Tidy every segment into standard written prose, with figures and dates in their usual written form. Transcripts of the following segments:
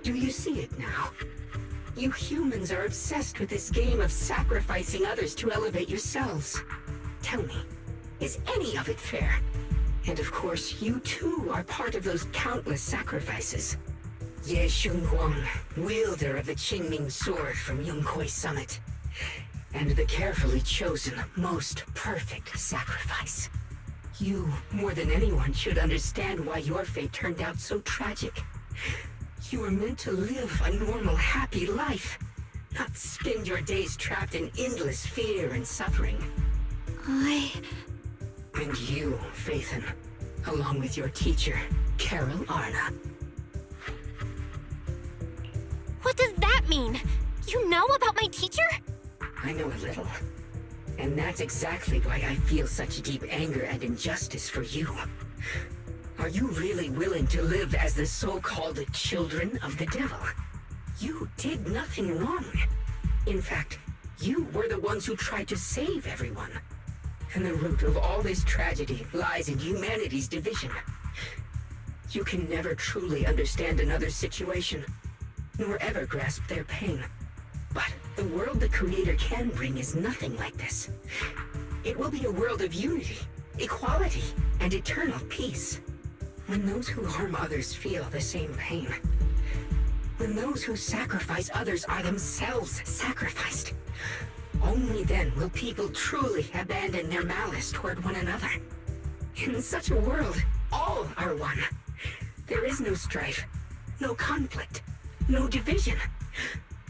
Do you see it now? You humans are obsessed with this game of sacrificing others to elevate yourselves. Tell me, is any of it fair? And of course, you too are part of those countless sacrifices. Ye Xunhuang, wielder of the Qingming sword from Yongkoi Summit. And the carefully chosen, most perfect sacrifice. You, more than anyone, should understand why your fate turned out so tragic. You were meant to live a normal, happy life, not spend your days trapped in endless fear and suffering. And you, Phaethon, along with your teacher, Carol Arna. What does that mean? You know about my teacher? I know a little. And that's exactly why I feel such deep anger and injustice for you. Are you really willing to live as the so-called children of the devil? You did nothing wrong. In fact, you were the ones who tried to save everyone. And the root of all this tragedy lies in humanity's division. You can never truly understand another's situation, nor ever grasp their pain. But the world the Creator can bring is nothing like this. It will be a world of unity, equality, and eternal peace. When those who harm others feel the same pain. When those who sacrifice others are themselves sacrificed. Only then will people truly abandon their malice toward one another. In such a world, all are one. There is no strife, no conflict, no division.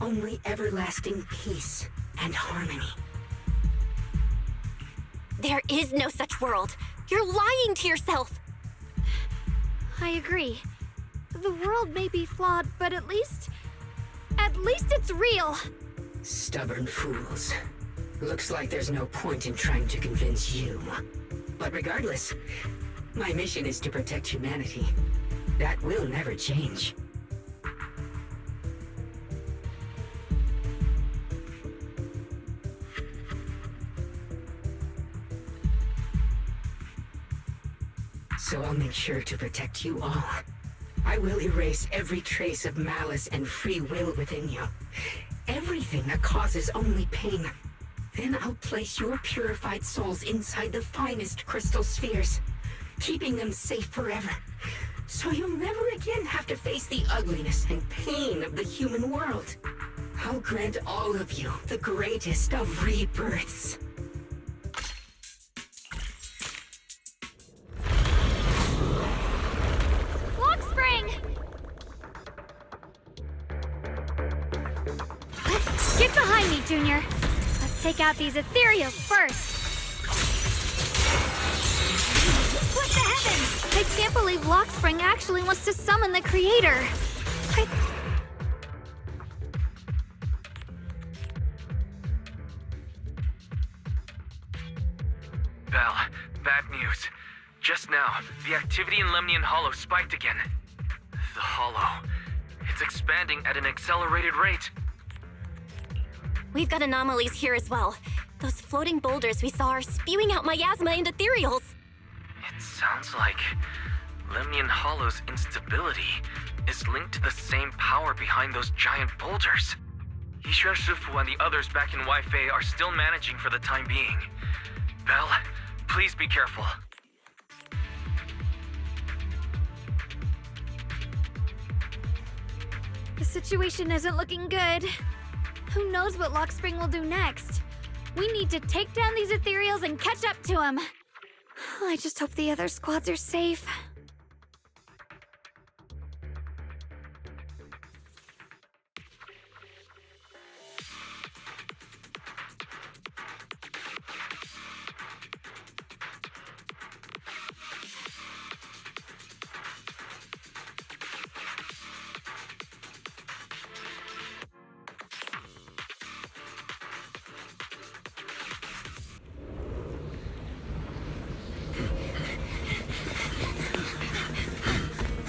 Only everlasting peace and harmony. There is no such world. You're lying to yourself. I agree. The world may be flawed, but at least it's real. Stubborn fools. Looks like there's no point in trying to convince you. But regardless, my mission is to protect humanity. That will never change. So I'll make sure to protect you all. I will erase every trace of malice and free will within you. Everything that causes only pain. Then I'll place your purified souls inside the finest crystal spheres, keeping them safe forever. So you'll never again have to face the ugliness and pain of the human world. I'll grant all of you the greatest of rebirths. Get behind me, Junior. Let's take out these ethereals first. What the heavens? I can't believe Lockspring actually wants to summon the Creator. Belle, bad news. Just now, the activity in Lemnian Hollow spiked again. The Hollow. It's expanding at an accelerated rate. We've got anomalies here as well. Those floating boulders we saw are spewing out miasma and ethereals. It sounds like Lemnian Hollow's instability is linked to the same power behind those giant boulders. Yixuan Shifu and the others back in Weifei are still managing for the time being. Belle, please be careful. The situation isn't looking good. Who knows what Lockspring will do next? We need to take down these ethereals and catch up to him. I just hope the other squads are safe.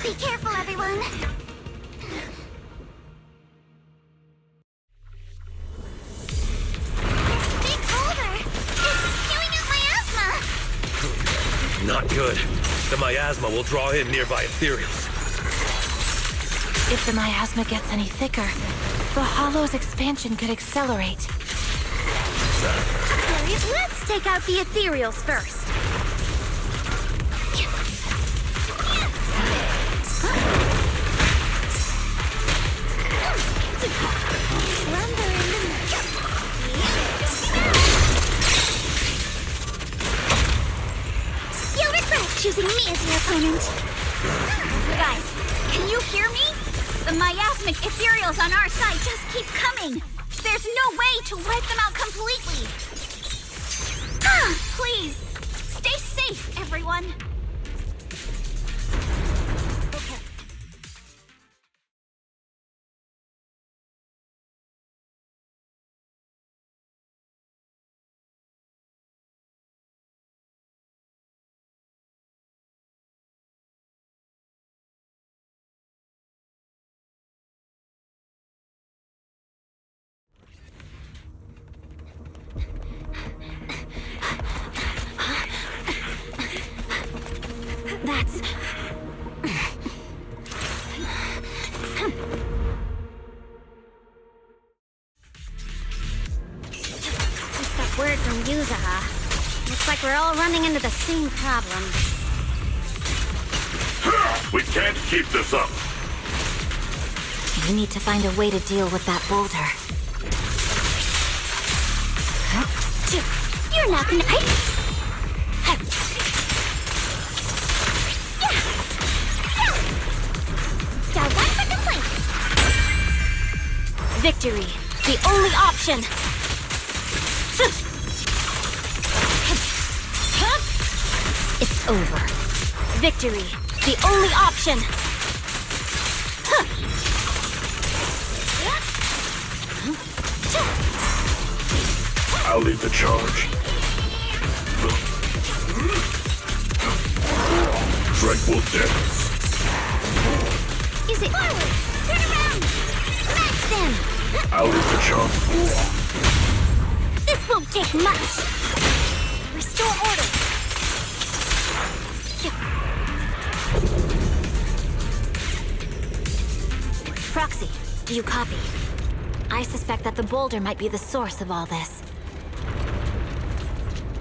Be careful, everyone! This big boulder! It's spewing out miasma! Not good. The miasma will draw in nearby ethereals. If the miasma gets any thicker, the hollow's expansion could accelerate. Let's take out the ethereals first. You regret choosing me as your opponent. Guys, can you hear me? The miasmic ethereals on our side just keep coming. There's no way to wipe them out completely. Please, stay safe, everyone. Okay. That's... Just got word from Yuzaha. Looks like we're all running into the same problem. We can't keep this up. We need to find a way to deal with that boulder. You're not gonna... Got one second place. Victory, the only option! It's over. Victory, the only option! I'll lead the charge. Tranquil depths. Is it forward? Turn around! Smash them! I'll lead the charge. This won't take much. Restore order. Proxy, do you copy? I suspect that the boulder might be the source of all this.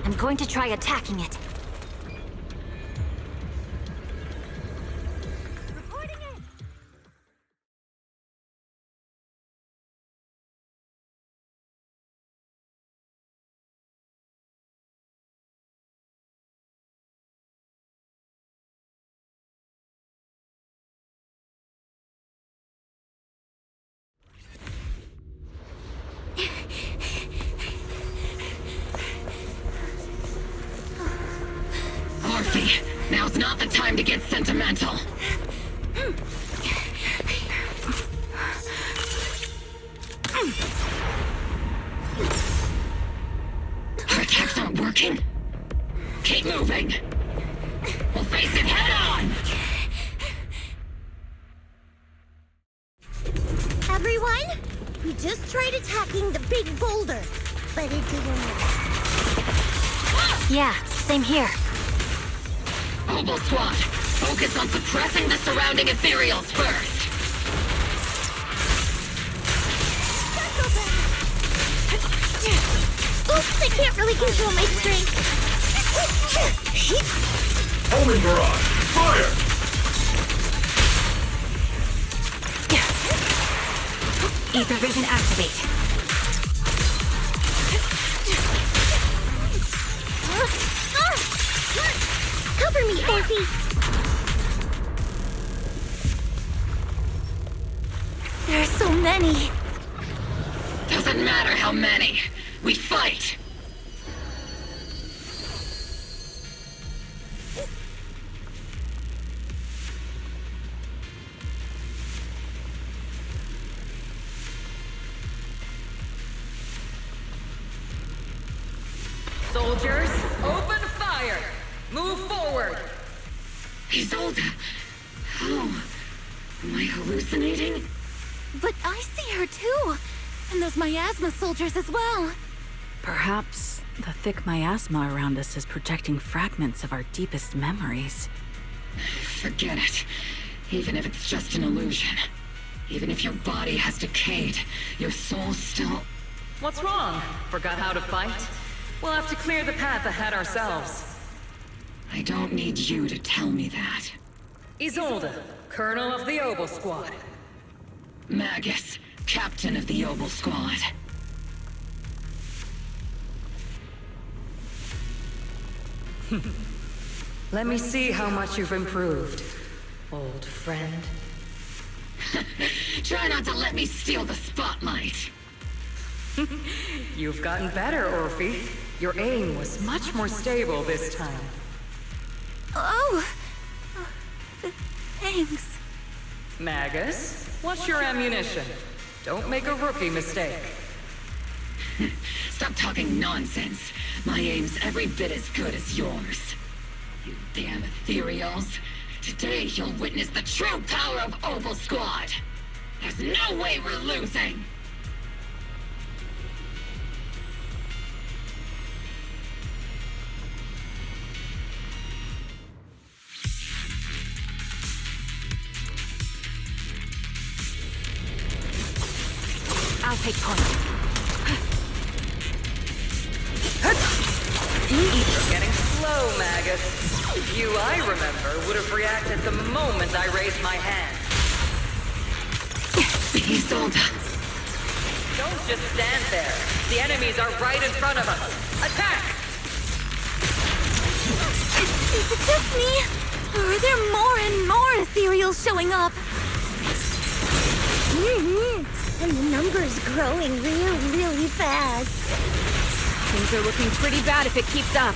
I'm going to try attacking it. Reporting in. Morphe, now's not the time to get sentimental. Our attacks aren't working. Keep moving. We'll face it head on. Everyone, we just tried attacking the big boulder, but it didn't work. Yeah, same here. Mobile Squad, focus on suppressing the surrounding ethereals first. Oops, I can't really control my strength. Homing barrage. Fire! Ether vision activate. Cover me, Morphe. There are so many. Doesn't matter how many. We fight. Soldiers, open fire! Move forward! Isolde. Oh. Am I hallucinating? But I see her too. And those miasma soldiers as well. Perhaps the thick miasma around us is projecting fragments of our deepest memories. Forget it. Even if it's just an illusion. Even if your body has decayed, your soul still... What's wrong? Forgot how to fight? We'll have to clear the path ahead ourselves. I don't need you to tell me that. Isolde, Colonel of the Oboe Squad. Magus, Captain of the Oboe Squad. Let me see how much you've improved, old friend. Try not to let me steal the spotlight. You've gotten better, Orphe. Your aim was much more stable this time. Oh! Thanks. Magus, what's your ammunition? Don't make a rookie mistake. Stop talking nonsense. My aim's every bit as good as yours. You damn ethereals. Today you'll witness the true power of Oboe Squad. There's no way we're losing. I'll take point. You're getting slow, Magus. You, I remember, would have reacted the moment I raised my hand. Isolde. Don't just stand there. The enemies are right in front of us. Attack! Is it just me? Or are there more and more ethereals showing up? And the number's growing really fast. Things are looking pretty bad if it keeps up.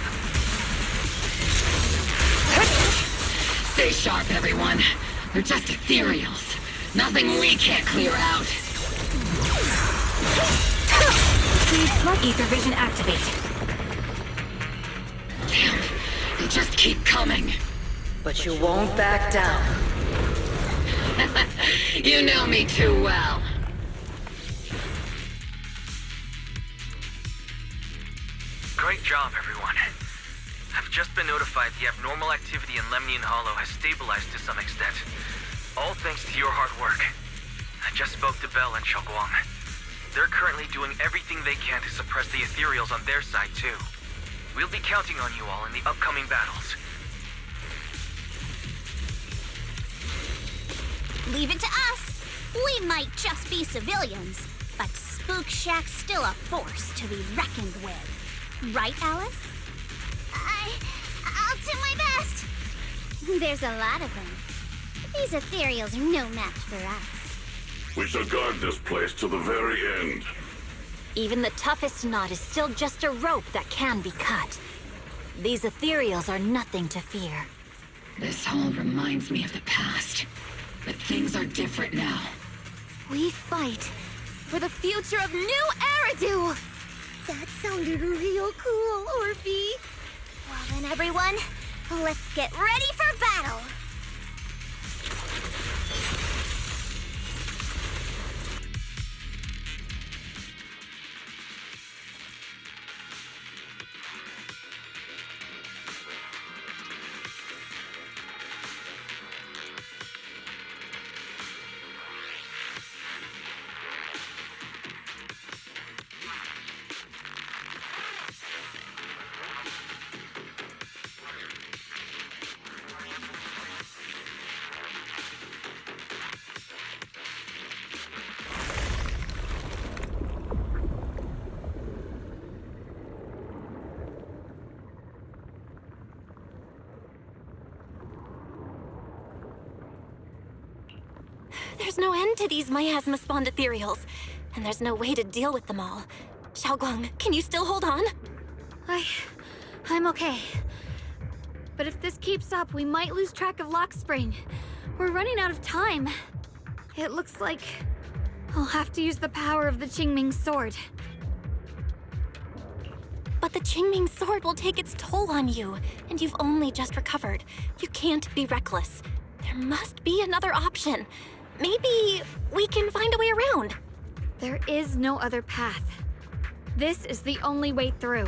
Stay sharp, everyone. They're just ethereals. Nothing we can't clear out. Ether vision activate. Damn, they just keep coming. But you won't back down. You know me too well. Great job, everyone. I've just been notified the abnormal activity in Lemnian Hollow has stabilized to some extent. All thanks to your hard work. I just spoke to Bell and Xiaoguang. They're currently doing everything they can to suppress the ethereals on their side, too. We'll be counting on you all in the upcoming battles. Leave it to us. We might just be civilians, but Spook Shack's still a force to be reckoned with. Right, Alice? I'll do my best. There's a lot of them. These ethereals are no match for us. We shall guard this place to the very end. Even the toughest knot is still just a rope that can be cut. These ethereals are nothing to fear. This hall reminds me of the past. But things are different now. We fight for the future of New Eridu! That sounded real cool, Orphe. Well then, everyone, let's get ready for battle. There's no end to these miasma-spawned ethereals, and there's no way to deal with them all. Xiaoguang, can you still hold on? I'm okay. But if this keeps up, we might lose track of Lock Spring. We're running out of time. It looks like I'll have to use the power of the Qingming sword. But the Qingming sword will take its toll on you, and you've only just recovered. You can't be reckless. There must be another option. Maybe we can find a way around. There is no other path. This is the only way through.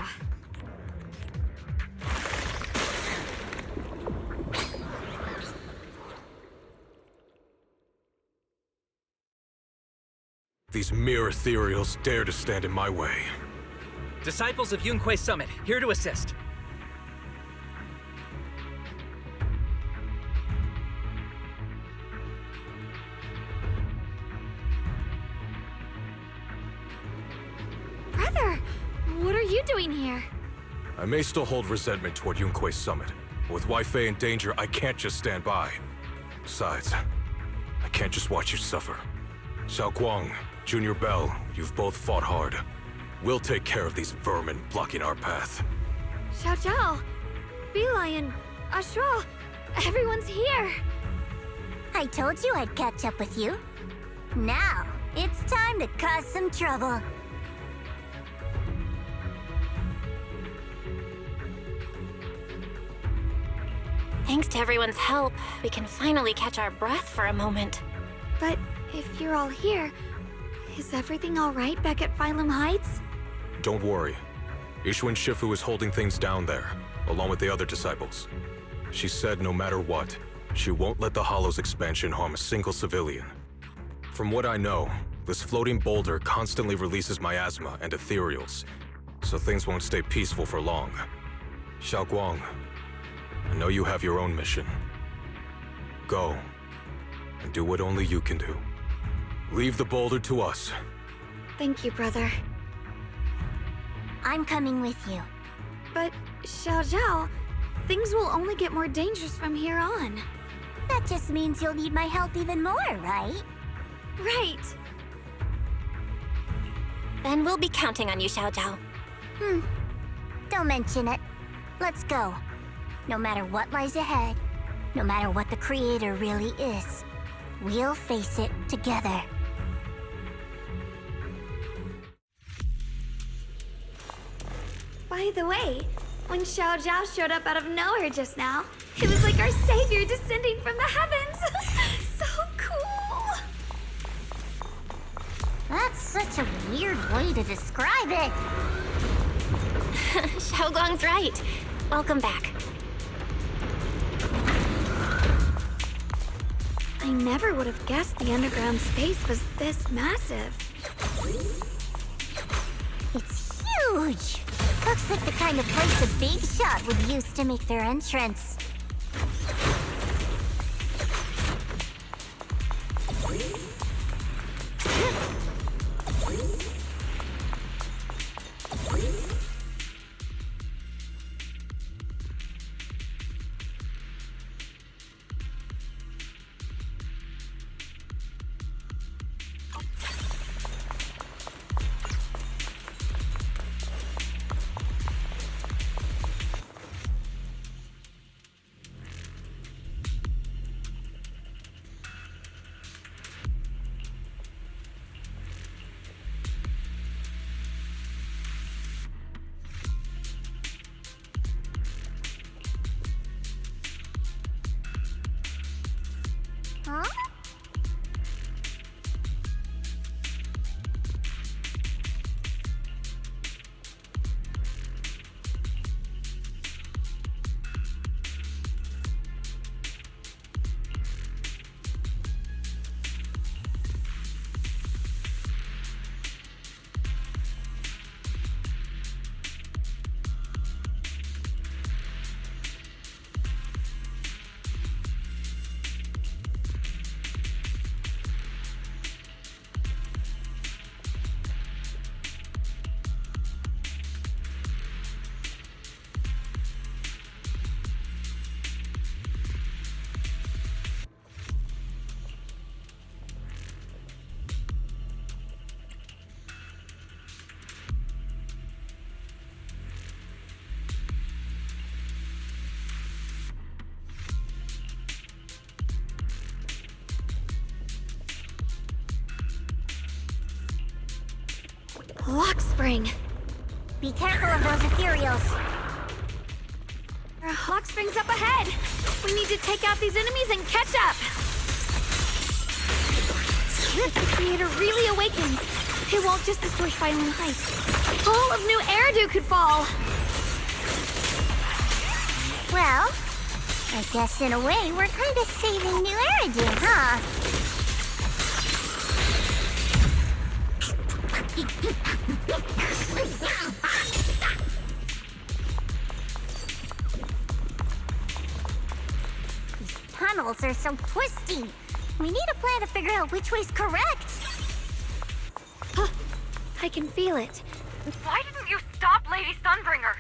These mere ethereals dare to stand in my way. Disciples of Yunque Summit, here to assist. Brother, what are you doing here? I may still hold resentment toward Yunque Summit, but with Wei in danger, I can't just stand by. Besides, I can't just watch you suffer. Xiao Guang, Junior Bell, you've both fought hard. We'll take care of these vermin blocking our path. Xiao Zhao, Beelion, Ashral, everyone's here. I told you I'd catch up with you. Now, it's time to cause some trouble. Thanks to everyone's help, we can finally catch our breath for a moment. But if you're all here, is everything all right back at Phylum Heights? Don't worry. Ishwin Shifu is holding things down there, along with the other disciples. She said no matter what, she won't let the Hollow's expansion harm a single civilian. From what I know, this floating boulder constantly releases miasma and ethereals, so things won't stay peaceful for long. Xiao Guang, I know you have your own mission. Go, and do what only you can do. Leave the boulder to us. Thank you, brother. I'm coming with you. But, Xiao Zhao, things will only get more dangerous from here on. That just means you'll need my help even more, right? Right. Then we'll be counting on you, Xiao Zhao. Don't mention it. Let's go. No matter what lies ahead, no matter what the Creator really is, we'll face it together. By the way, when Xiao Zhao showed up out of nowhere just now, it was like our savior descending from the heavens. So cool. That's such a weird way to describe it. Xiao Guang's right. Welcome back. I never would have guessed the underground space was this massive. It's huge. Looks like the kind of place a big shot would use to make their entrance. Huh? Lock spring. Be careful of those ethereals. Lock spring's up ahead. We need to take out these enemies and catch up. If the Creator really awakens, it won't just destroy Phylum Heights. All of New Eridu could fall. Well, I guess in a way we're kind of saving New Eridu, huh? paths are so twisty. We need a plan to figure out which way's correct. I can feel it. Why didn't you stop Lady Sunbringer?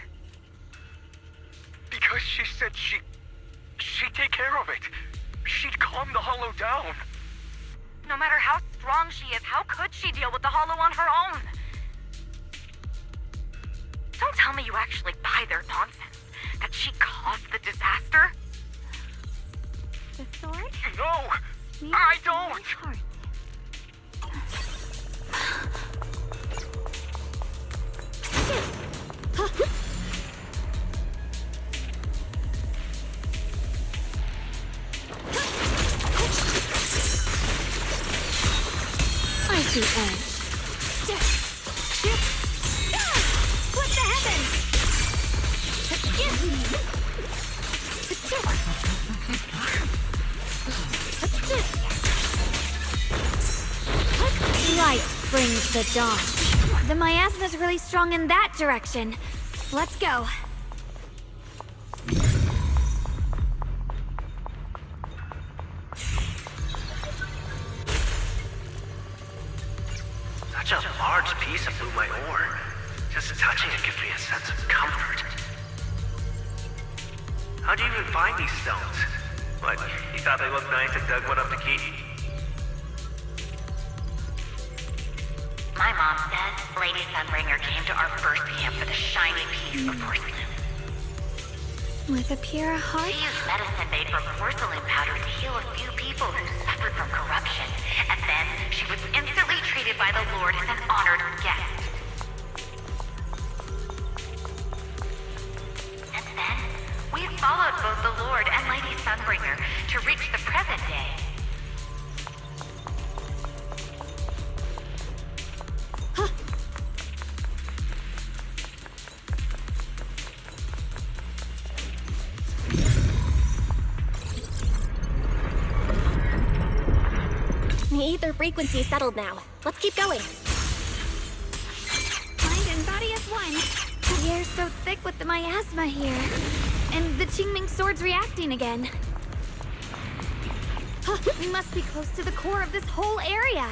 Because she said she'd take care of it. She'd calm the Hollow down. No matter how strong she is, how could she deal with the Hollow on her own? Don't tell me you actually buy their nonsense. That she caused the disaster? The sword? No, I don't. I see edge. What the heavens? Light brings the dawn. The miasma's really strong in that direction. Let's go. Such a large piece of blue my ore. Just touching it gives me a sense of comfort. How'd you even find these stones? What, you thought they looked nice and dug one up to keep? My mom says Lady Sunbringer came to our first camp with a shiny piece of porcelain. With a pure heart? She used medicine made from porcelain powder to heal a few people who suffered from corruption. And then she was instantly treated by the Lord as an honored guest. Since then, we've followed both the Lord and Lady Sunbringer to reach the present day. The ether frequency settled now. Let's keep going. Mind and body as one. The air's so thick with the miasma here. And the Qingming sword's reacting again. We must be close to the core of this whole area.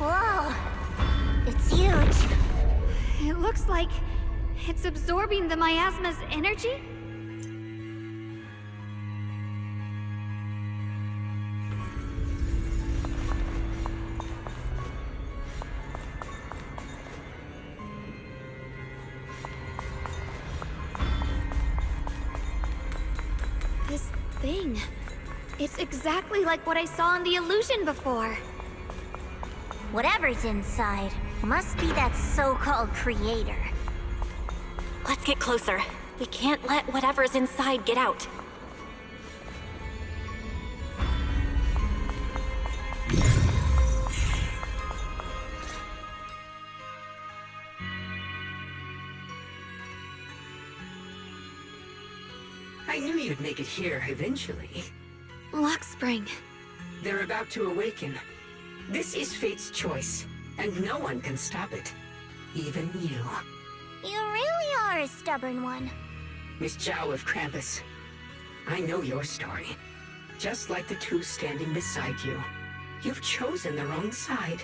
Whoa! It's huge. It looks like it's absorbing the miasma's energy? This thing. It's exactly like what I saw in the illusion before. Whatever's inside must be that so-called creator. Let's get closer. We can't let whatever's inside get out. I knew you'd make it here eventually. Lockspring. They're about to awaken. This is fate's choice, and no one can stop it. Even you. You really are a stubborn one. Miss Zhao of Krampus. I know your story. Just like the two standing beside you. You've chosen the wrong side.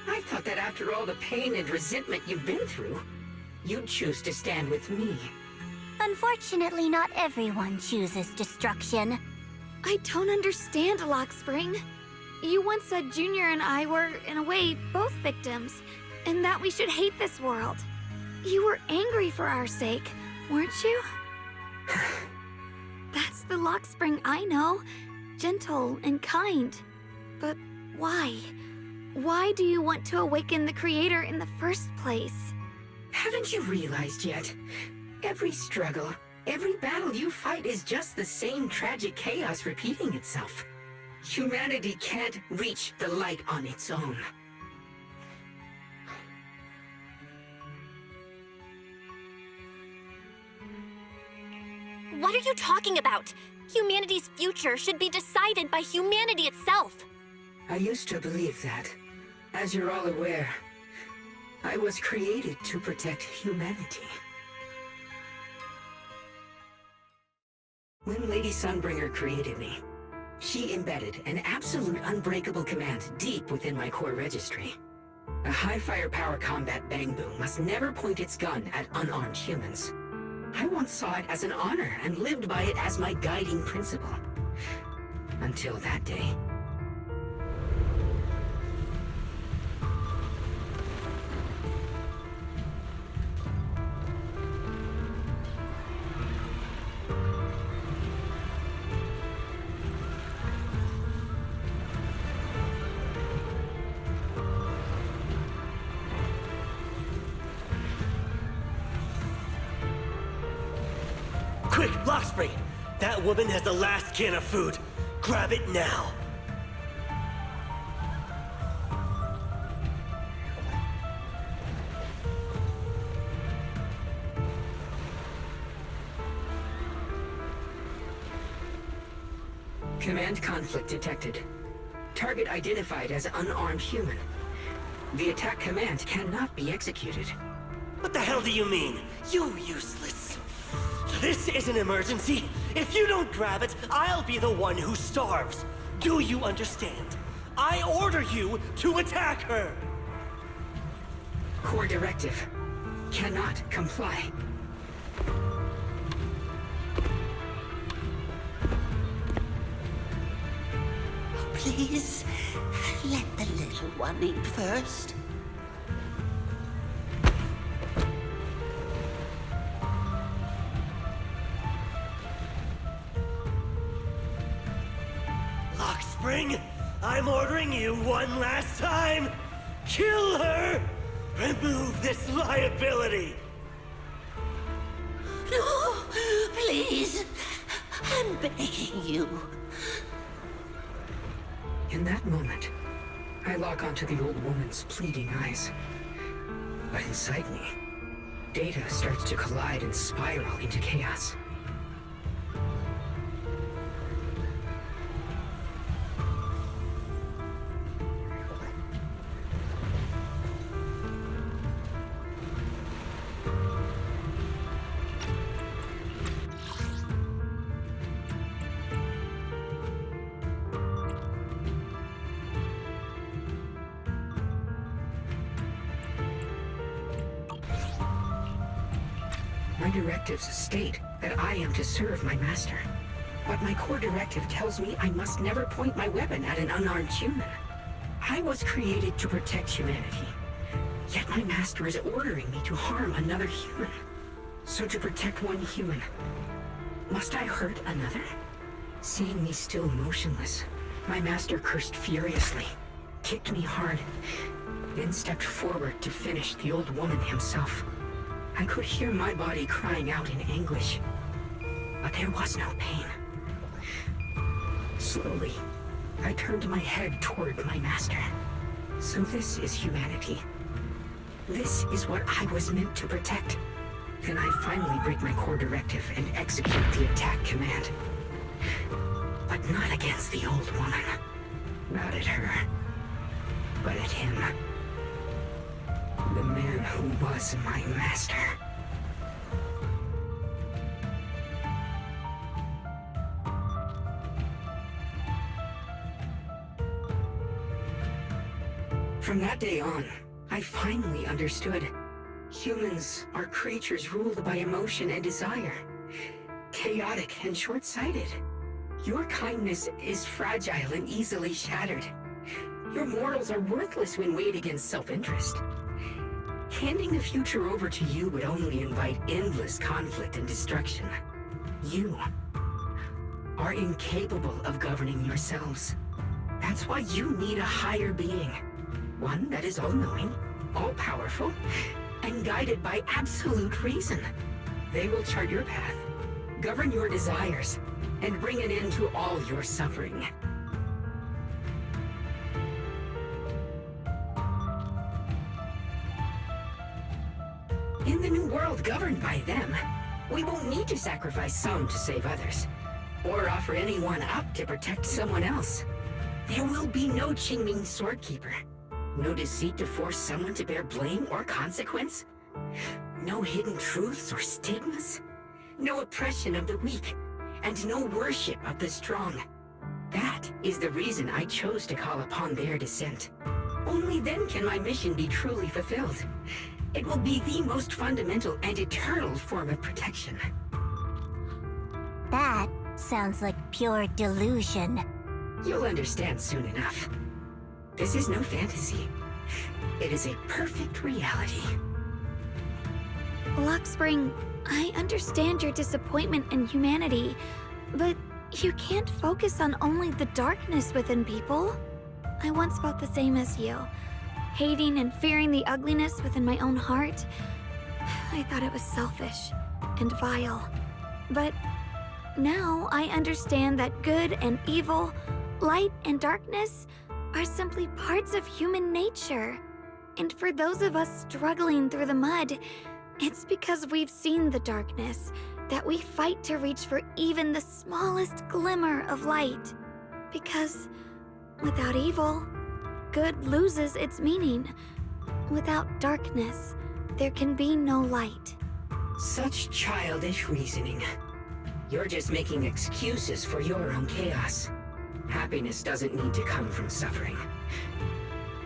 I thought that after all the pain and resentment you've been through, you'd choose to stand with me. Unfortunately, not everyone chooses destruction. I don't understand, Lockspring. You once said Junior and I were, in a way, both victims, and that we should hate this world. You were angry for our sake, weren't you? That's the Lockspring I know. Gentle and kind. But why? Why do you want to awaken the Creator in the first place? Haven't you realized yet? Every struggle, every battle you fight is just the same tragic chaos repeating itself. Humanity can't reach the light on its own. What are you talking about? Humanity's future should be decided by humanity itself. I used to believe that. As you're all aware, I was created to protect humanity. When Lady Sunbringer created me, she embedded an absolute unbreakable command deep within my core registry. A high-firepower combat bang boom must never point its gun at unarmed humans. I once saw it as an honor and lived by it as my guiding principle. Until that day. Quick, Lockspring! That woman has the last can of food. Grab it now. Command conflict detected. Target identified as unarmed human. The attack command cannot be executed. What the hell do you mean? You useless. This is an emergency. If you don't grab it, I'll be the one who starves. Do you understand? I order you to attack her! Core directive. Cannot comply. Please, let the little one eat first. Lockspring, I'm ordering you one last time. Kill her! Remove this liability! No, please. I'm begging you. In that moment, I lock onto the old woman's pleading eyes. But inside me, data starts to collide and spiral into chaos. My directives state that I am to serve my master. But my core directive tells me I must never point my weapon at an unarmed human. I was created to protect humanity. Yet my master is ordering me to harm another human. So to protect one human, must I hurt another? Seeing me still motionless, my master cursed furiously, kicked me hard, then stepped forward to finish the old woman himself. I could hear my body crying out in anguish, but there was no pain. Slowly, I turned my head toward my master. So this is humanity. This is what I was meant to protect. Then I finally break my core directive and execute the attack command. But not against the old woman. Not at her, but at him. The man who was my master. From that day on, I finally understood. Humans are creatures ruled by emotion and desire. Chaotic and short-sighted. Your kindness is fragile and easily shattered. Your morals are worthless when weighed against self-interest. Handing the future over to you would only invite endless conflict and destruction. You are incapable of governing yourselves. That's why you need a higher being. One that is all-knowing, all-powerful, and guided by absolute reason. They will chart your path, govern your desires, and bring an end to all your suffering. In the new world governed by them, We won't need to sacrifice some to save others, or offer anyone up to protect someone else. There will be no Qingming Swordkeeper. No deceit to force someone to bear blame or consequence. No hidden truths or stigmas. No oppression of the weak, and no worship of the strong. That is the reason I chose to call upon their descent. Only then can my mission be truly fulfilled. It will be the most fundamental and eternal form of protection. That sounds like pure delusion. You'll understand soon enough. This is no fantasy. It is a perfect reality. Lockspring, I understand your disappointment in humanity, but you can't focus on only the darkness within people. I once felt the same as you, hating and fearing the ugliness within my own heart. I thought it was selfish and vile. But now I understand that good and evil, light and darkness are simply parts of human nature. And for those of us struggling through the mud, it's because we've seen the darkness that we fight to reach for even the smallest glimmer of light. Because without evil, good loses its meaning. Without darkness, there can be no light. Such childish reasoning. You're just making excuses for your own chaos. Happiness doesn't need to come from suffering.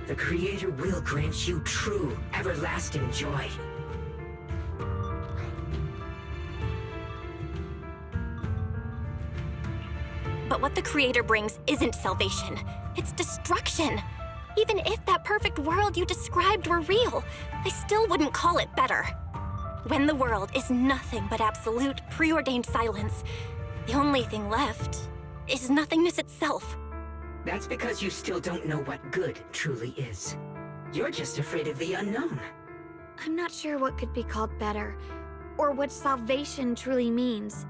The Creator will grant you true, everlasting joy. But what the Creator brings isn't salvation. It's destruction. Even if that perfect world you described were real, I still wouldn't call it better. When the world is nothing but absolute, preordained silence, the only thing left is nothingness itself. That's because you still don't know what good truly is. You're just afraid of the unknown. I'm not sure what could be called better, or what salvation truly means.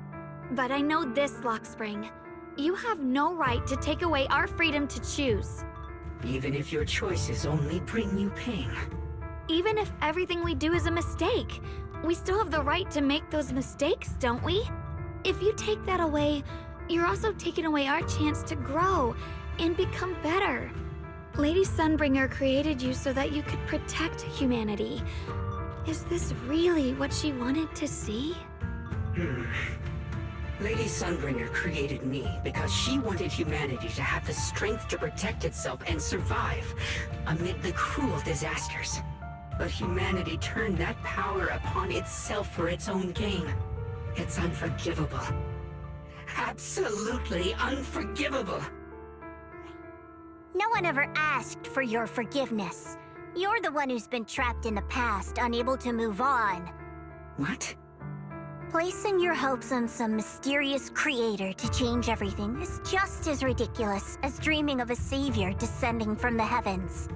But I know this, Lockspring. You have no right to take away our freedom to choose. Even if your choices only bring you pain. Even if everything we do is a mistake, we still have the right to make those mistakes, don't we? If you take that away, you're also taking away our chance to grow and become better. Lady Sunbringer created you so that you could protect humanity. Is this really what she wanted to see? Lady Sunbringer created me because she wanted humanity to have the strength to protect itself and survive amid the cruel disasters. But humanity turned that power upon itself for its own gain. It's unforgivable. Absolutely unforgivable. No one ever asked for your forgiveness. You're the one who's been trapped in the past, unable to move on. What? Placing your hopes on some mysterious creator to change everything is just as ridiculous as dreaming of a savior descending from the heavens.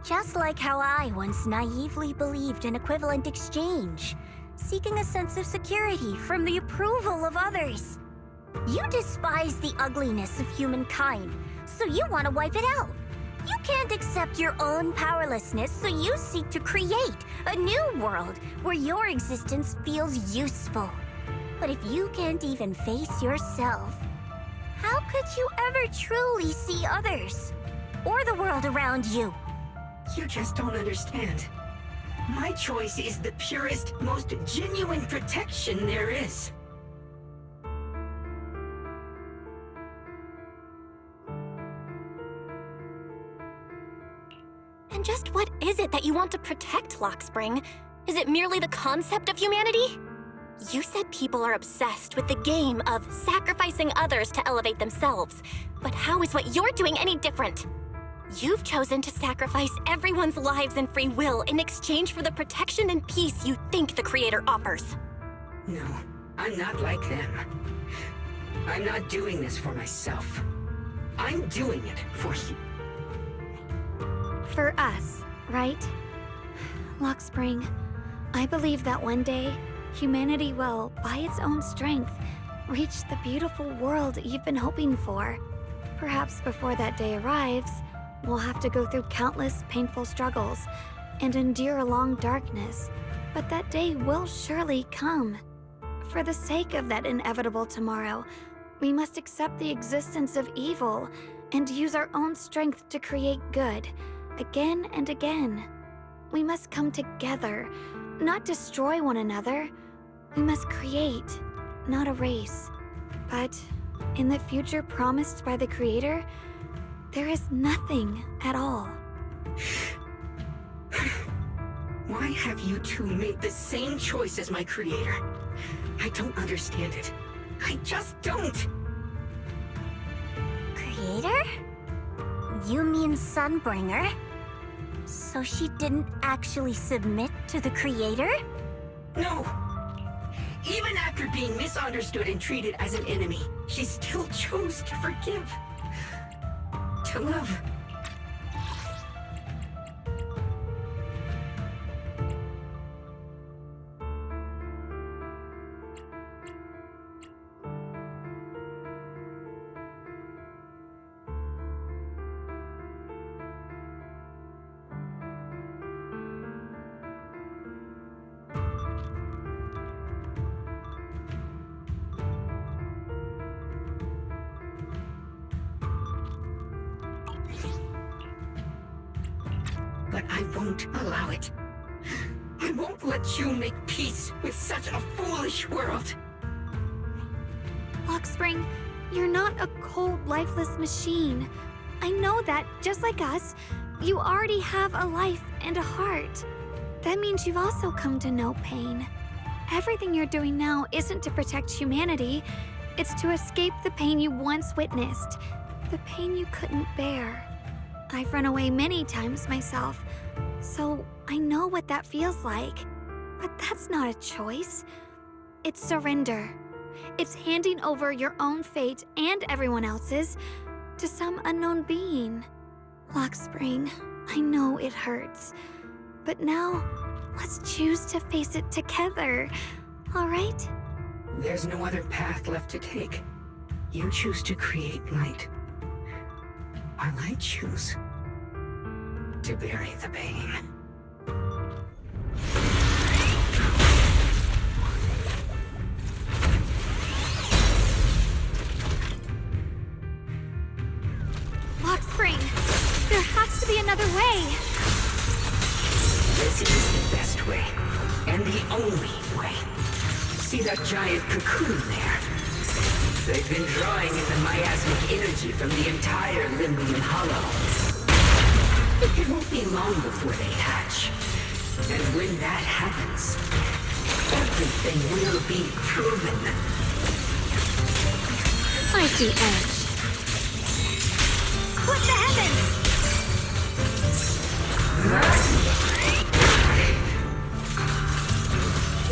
Just like how I once naively believed in equivalent exchange, seeking a sense of security from the approval of others. You despise the ugliness of humankind, so you want to wipe it out. You can't accept your own powerlessness, so you seek to create a new world where your existence feels useful. But if you can't even face yourself, how could you ever truly see others? Or the world around you? You just don't understand. My choice is the purest, most genuine protection there is. And just what is it that you want to protect, Lockspring? Is it merely the concept of humanity? You said people are obsessed with the game of sacrificing others to elevate themselves. But how is what you're doing any different? You've chosen to sacrifice everyone's lives and free will in exchange for the protection and peace you think the Creator offers. No, I'm not like them. I'm not doing this for myself. I'm doing it for you. For us, right? Lockspring, I believe that one day, humanity will, by its own strength, reach the beautiful world you've been hoping for. Perhaps before that day arrives, we'll have to go through countless painful struggles and endure a long darkness, but that day will surely come. For the sake of that inevitable tomorrow, we must accept the existence of evil and use our own strength to create good, again and again. We must come together, not destroy one another. We must create, not erase. But in the future promised by the Creator, there is nothing at all. Why have you two made the same choice as my creator? I don't understand it. I just don't! Creator? You mean Sunbringer? So she didn't actually submit to the Creator? No! Even after being misunderstood and treated as an enemy, she still chose to forgive. To love. But I won't allow it. I won't let you make peace with such a foolish world. Lockspring, you're not a cold, lifeless machine. I know that, just like us, you already have a life and a heart. That means you've also come to know pain. Everything you're doing now isn't to protect humanity. It's to escape the pain you once witnessed. The pain you couldn't bear. I've run away many times myself, so I know what that feels like. But that's not a choice. It's surrender. It's handing over your own fate and everyone else's to some unknown being. Lockspring, I know it hurts, but now let's choose to face it together, all right? There's no other path left to take. You choose to create light. While I choose to bury the pain. Lockspring, there has to be another way. This is the best way, and the only way. See that giant cocoon there? They've been drawing in the miasmic energy from the entire Limbian Hollow. It won't be long before they hatch. And when that happens, everything will be proven. I see edge. Split the heavens!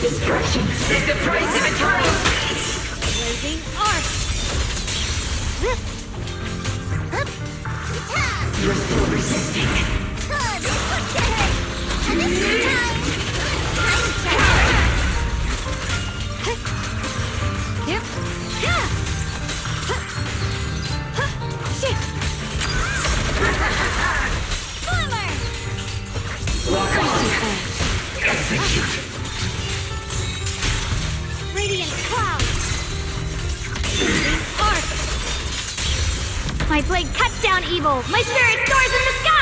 Destruction is the price of eternal peace! Blazing arc! You're still resisting. Yep. Slimmer! Lock on. Execute. Radiant cloud! Blazing arc! My blade cuts down evil! My spirit soars in the sky!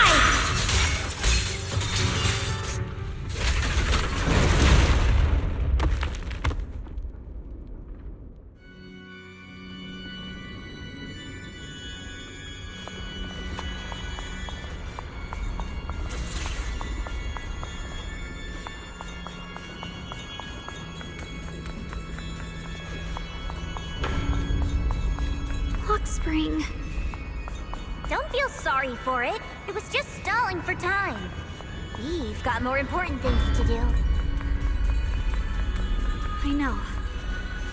Lockspring. Don't feel sorry for it. It was just stalling for time. We've got more important things to do. I know.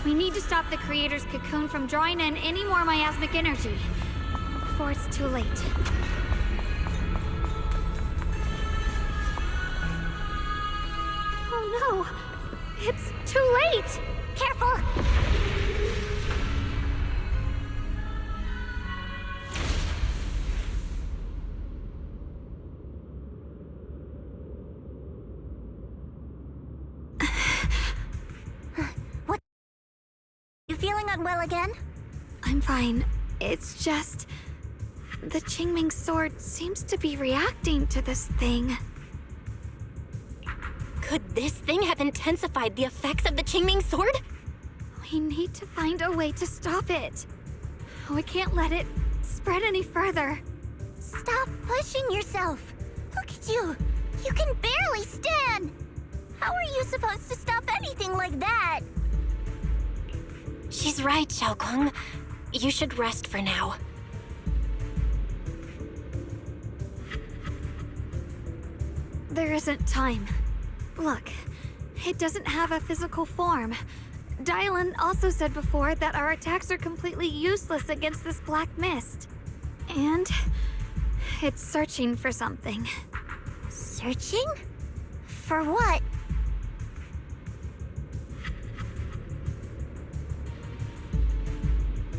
We need to stop the Creator's cocoon from drawing in any more miasmic energy before it's too late. Oh no! It's too late! Careful! feeling unwell again? I'm fine. It's just... the Qingming sword seems to be reacting to this thing. Could this thing have intensified the effects of the Qingming sword? We need to find a way to stop it. We can't let it spread any further. Stop pushing yourself. Look at you. You can barely stand. How are you supposed to stop anything like that? She's right, Xiaoguang. You should rest for now. There isn't time. Look, it doesn't have a physical form. Dylan also said before that our attacks are completely useless against this black mist. And it's searching for something. Searching? For what?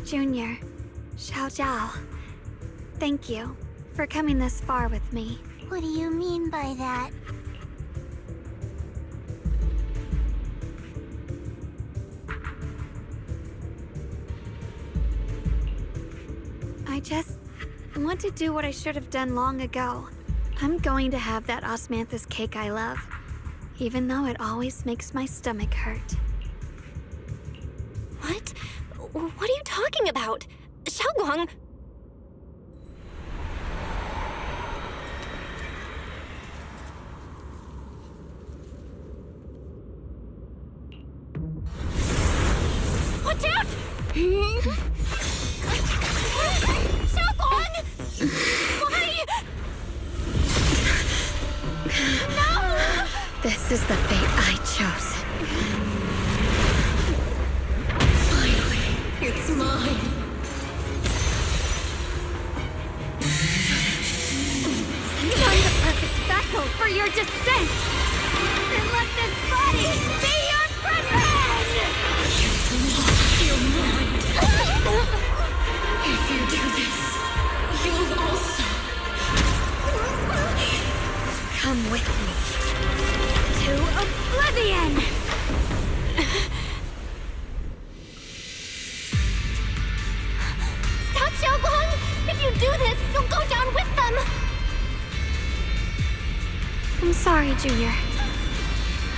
Junior, Xiao Zhao, thank you for coming this far with me. What do you mean by that? I just want to do what I should have done long ago. I'm going to have that osmanthus cake I love, even though it always makes my stomach hurt. What? What are you talking about? Xiaoguang! Watch out! Xiaoguang! Why? No! This is the fate I chose. It's mine. I'm the perfect vessel for your descent! Then let this body be your friend! Your mind. If you do this, you'll also come with me to oblivion! Stop, Xiaoguang! If you do this, you'll go down with them! I'm sorry, Junior.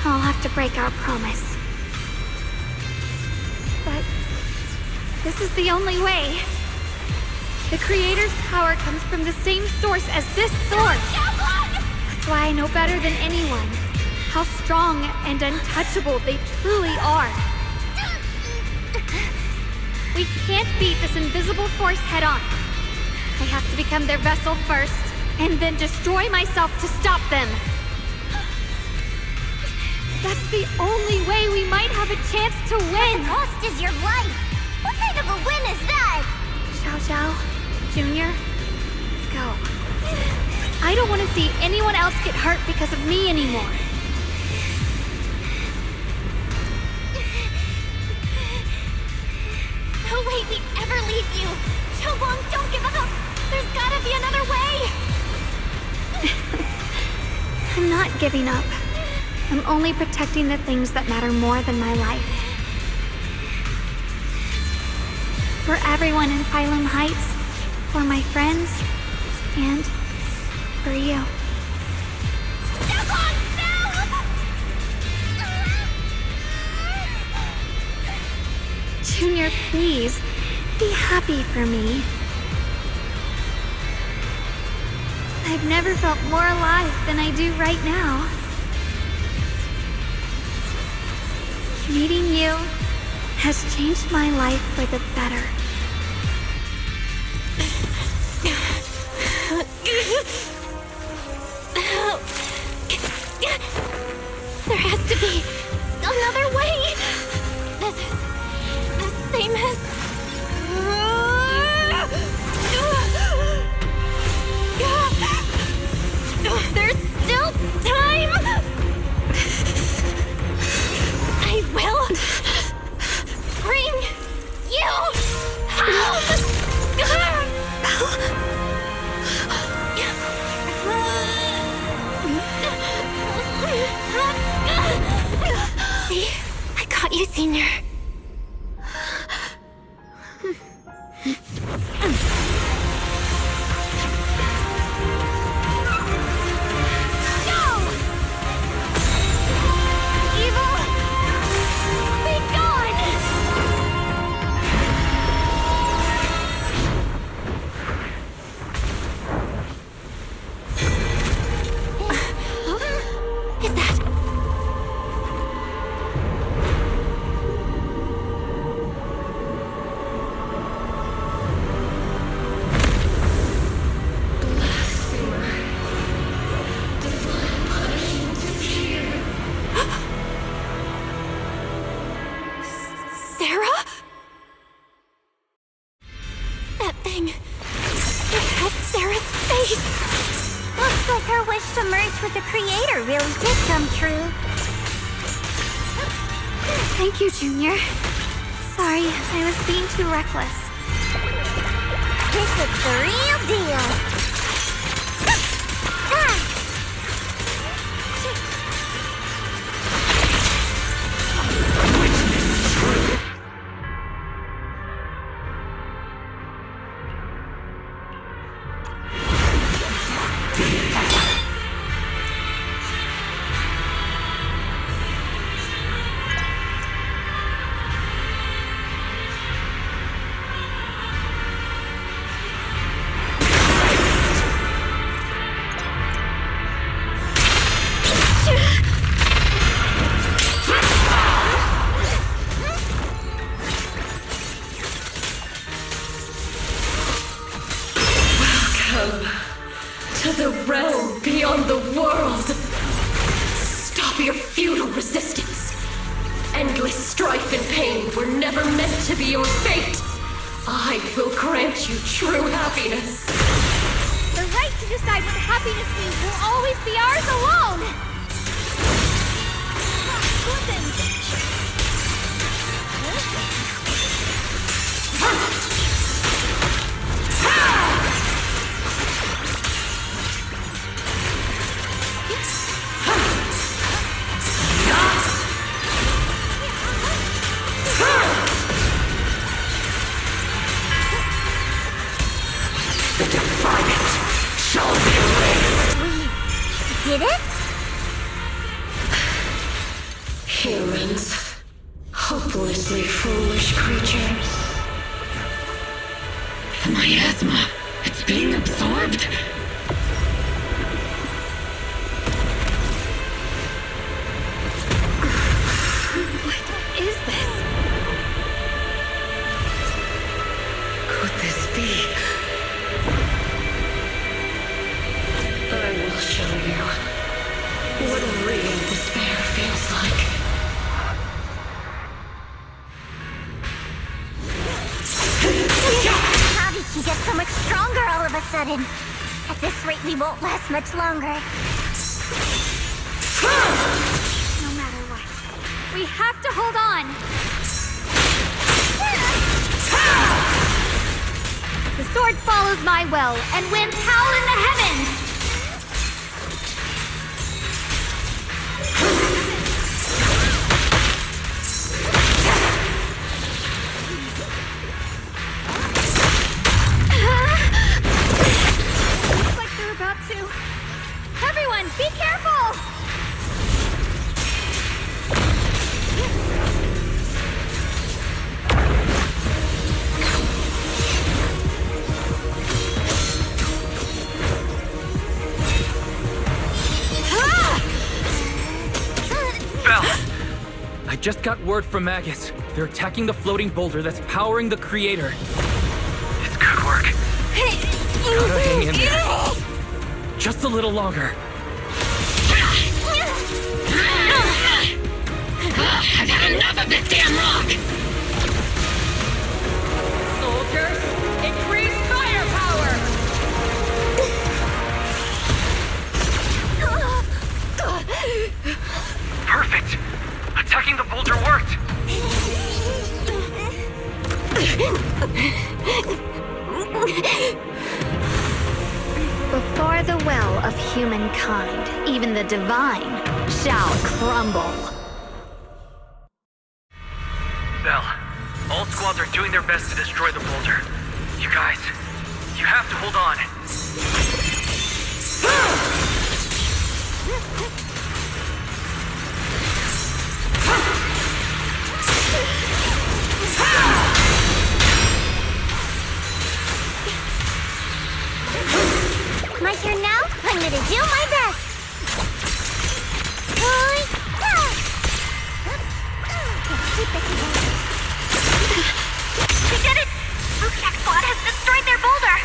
I'll have to break our promise. But this is the only way. The Creator's power comes from the same source as this sword. That's why I know better than anyone how strong and untouchable they truly are. We can't beat this invisible force head-on. I have to become their vessel first, and then destroy myself to stop them. That's the only way we might have a chance to win. The cost is your life. What kind of a win is that? Xiao Zhao, Junior, go. I don't want to see anyone else get hurt because of me anymore. No way we'd ever leave you! Xiaoguang, don't give up! There's gotta be another way! I'm not giving up. I'm only protecting the things that matter more than my life. For everyone in Phylum Heights, for my friends, and for you. Junior, please, be happy for me. I've never felt more alive than I do right now. Meeting you has changed my life for the better. There has to be another way! This is the same as... There's still time! I will bring you home! See? I got you, Senior. Sarah? That thing... it has Sarah's face! Looks like her wish to merge with the Creator really did come true. Thank you, Junior. Sorry, I was being too reckless. This is the real deal. To the realm beyond the world. Stop your futile resistance. Endless strife and pain were never meant to be your fate. I will grant you true happiness. The right to decide what happiness means will always be ours alone! The Defiant shall be erased! We did it? Humans. Hopelessly foolish creatures. The miasma, it's being absorbed. What is this? Could this be? I will show you what real despair feels like. How did she get so much stronger all of a sudden? At this rate, we won't last much longer. No matter what, we have to hold on! The sword follows my will, and winds howl in the heavens! Looks like they're about to... Everyone, be careful! I just got word from Magus. They're attacking the floating boulder that's powering the Creator. It's good work. Gotta hang in there. Just a little longer. I've had enough of this damn rock! Soldiers, increase firepower! Perfect! Attacking the boulder worked! Before the will of humankind, even the divine shall crumble. Bell, all squads are doing their best to destroy the boulder. You guys, you have to hold on. My turn now? I'm gonna do my best! Keep it together. We did it! Luciac squad has destroyed their boulder!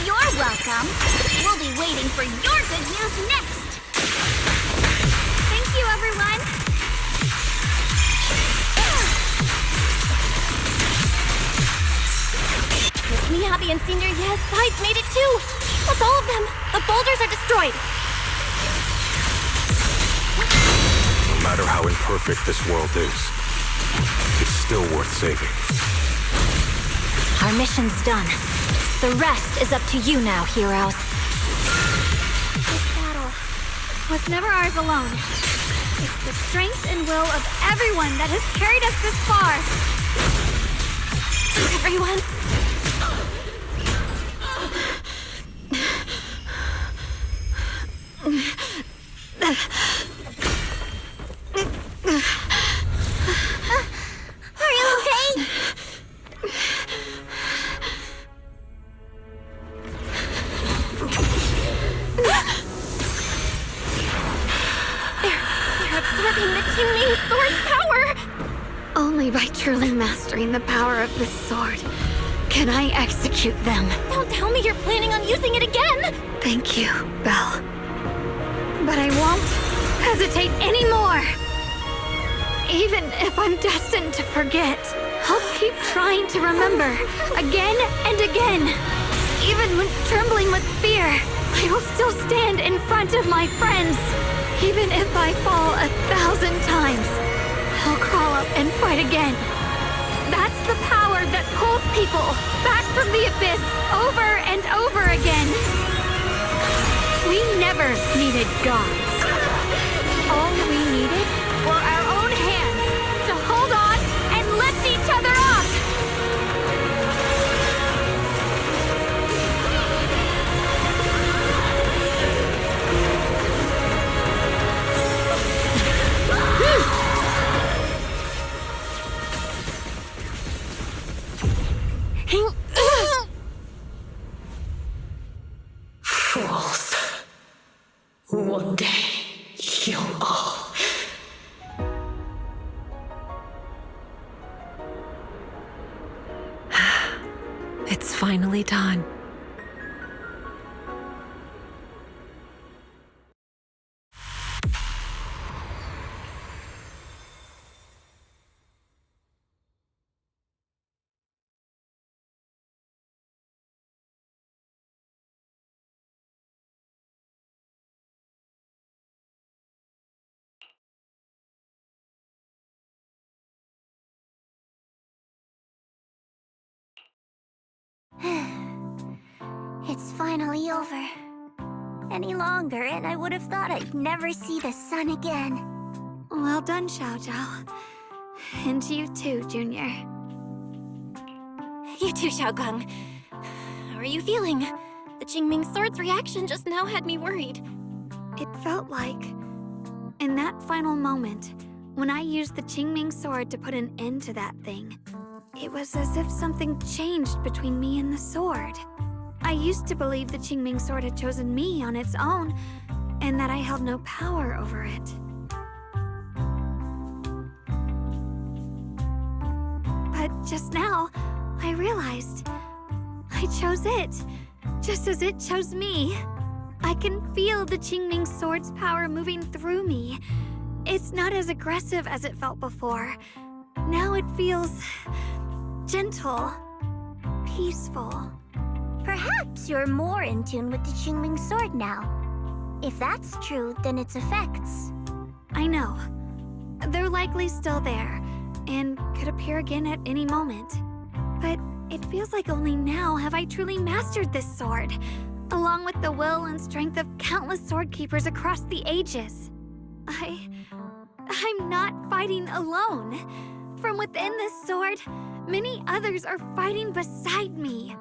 You're welcome. We'll be waiting for your good news next! Thank you, everyone! and Senior Ye's sides made it too! That's all of them! The boulders are destroyed! No matter how imperfect this world is, it's still worth saving. Our mission's done. The rest is up to you now, heroes. This battle was never ours alone. It's the strength and will of everyone that has carried us this far. Everyone. Are you okay? They're absorbing the Qingming sword's power! Only by truly mastering the power of this sword can I execute them. Don't tell me you're planning on using it again! Thank you, Belle. But I won't hesitate anymore. Even if I'm destined to forget, I'll keep trying to remember again and again. Even when trembling with fear, I will still stand in front of my friends. Even if I fall 1,000 times, I'll crawl up and fight again. That's the power that pulls people back from the abyss over and over again. We never needed gods. All we needed were our own hands to hold on and lift each other up. Fools. One day, you'll all... It's finally done. It's finally over. Any longer, and I would have thought I'd never see the sun again. Well done, Xiao Zhao. And you too, Junior. You too, Xiaogang. How are you feeling? The Qingming sword's reaction just now had me worried. It felt like, in that final moment, when I used the Qingming sword to put an end to that thing, it was as if something changed between me and the sword. I used to believe the Qingming sword had chosen me on its own, and that I held no power over it. But just now, I realized I chose it, just as it chose me. I can feel the Qingming sword's power moving through me. It's not as aggressive as it felt before. Now it feels gentle, peaceful. Perhaps you're more in tune with the Qingming sword now. If that's true, then its effects. I know. They're likely still there, and could appear again at any moment. But it feels like only now have I truly mastered this sword, along with the will and strength of countless sword keepers across the ages. I'm not fighting alone. From within this sword, many others are fighting beside me.